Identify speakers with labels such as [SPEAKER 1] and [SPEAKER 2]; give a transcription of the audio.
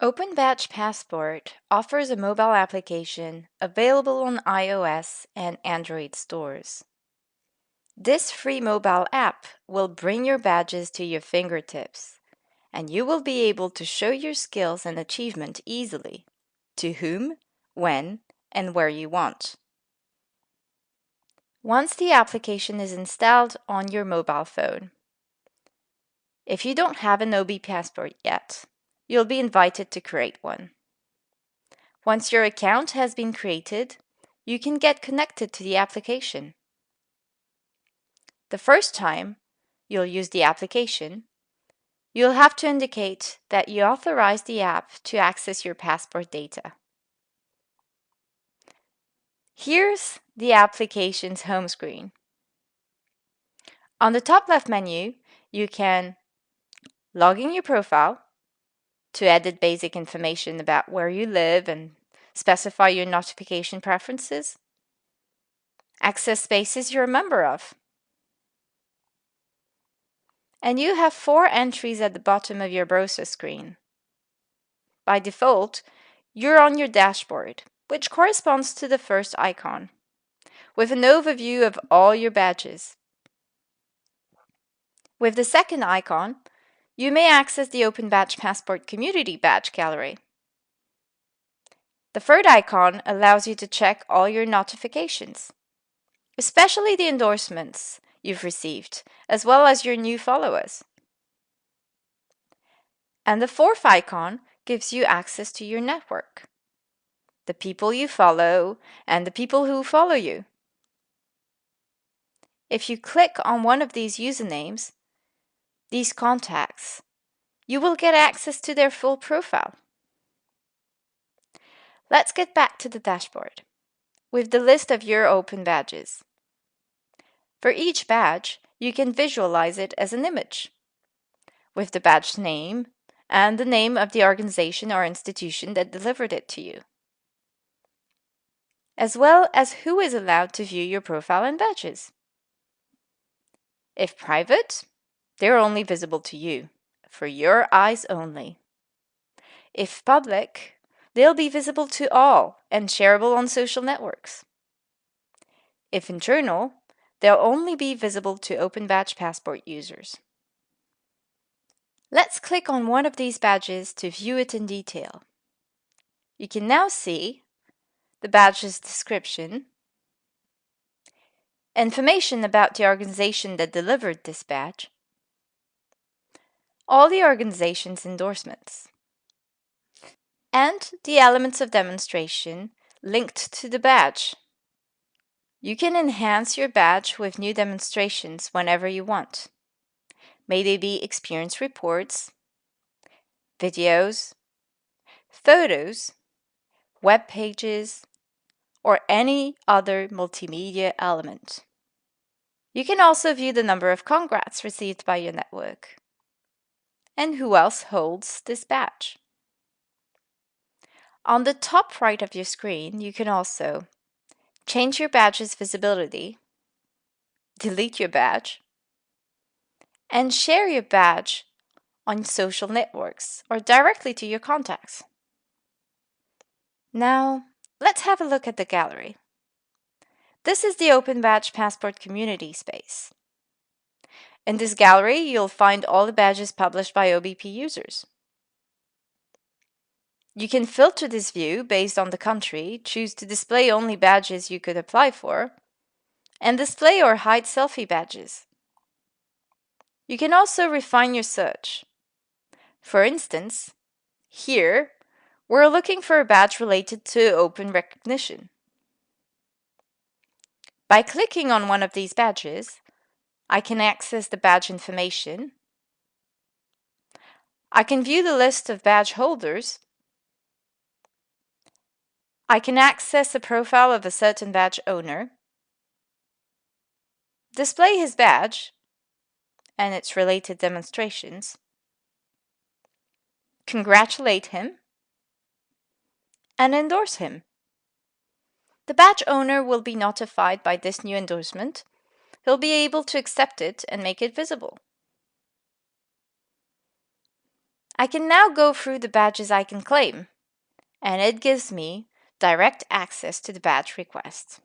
[SPEAKER 1] Open Badge Passport offers a mobile application available on iOS and Android stores. This free mobile app will bring your badges to your fingertips, and you will be able to show your skills and achievement easily, to whom, when, and where you want. Once the application is installed on your mobile phone, if you don't have an OB Passport yet, you'll be invited to create one. Once your account has been created, you can get connected to the application. The first time you'll use the application, you'll have to indicate that you authorize the app to access your passport data. Here's the application's home screen. On the top left menu, you can log in your profile to edit basic information about where you live and specify your notification preferences, access spaces you're a member of, and you have 4 entries at the bottom of your browser screen. By default, you're on your dashboard, which corresponds to the first icon, with an overview of all your badges. With the second icon, you may access the Open Badge Passport Community Badge Gallery. The third icon allows you to check all your notifications, especially the endorsements you've received, as well as your new followers. And the fourth icon gives you access to your network, the people you follow, and the people who follow you. If you click on one of these usernames, these contacts, you will get access to their full profile. Let's get back to the dashboard with the list of your open badges. For each badge, you can visualize it as an image with the badge name and the name of the organization or institution that delivered it to you, as well as who is allowed to view your profile and badges. If private, they're only visible to you, for your eyes only. If public, they'll be visible to all and shareable on social networks. If internal, they'll only be visible to Open Badge Passport users. Let's click on one of these badges to view it in detail. You can now see the badge's description, information about the organization that delivered this badge, all the organization's endorsements, and the elements of demonstration linked to the badge. You can enhance your badge with new demonstrations whenever you want. May they be experience reports, videos, photos, web pages, or any other multimedia element. You can also view the number of congrats received by your network and who else holds this badge. On the top right of your screen, you can also change your badge's visibility, delete your badge, and share your badge on social networks or directly to your contacts. Now, let's have a look at the gallery. This is the Open Badge Passport community space. In this gallery, you'll find all the badges published by OBP users. You can filter this view based on the country, choose to display only badges you could apply for, and display or hide selfie badges. You can also refine your search. For instance, here, we're looking for a badge related to open recognition. By clicking on one of these badges, I can access the badge information. I can view the list of badge holders. I can access the profile of a certain badge owner, display his badge and its related demonstrations, congratulate him, and endorse him. The badge owner will be notified by this new endorsement. He'll be able to accept it and make it visible. I can now go through the badges I can claim, and it gives me direct access to the badge request.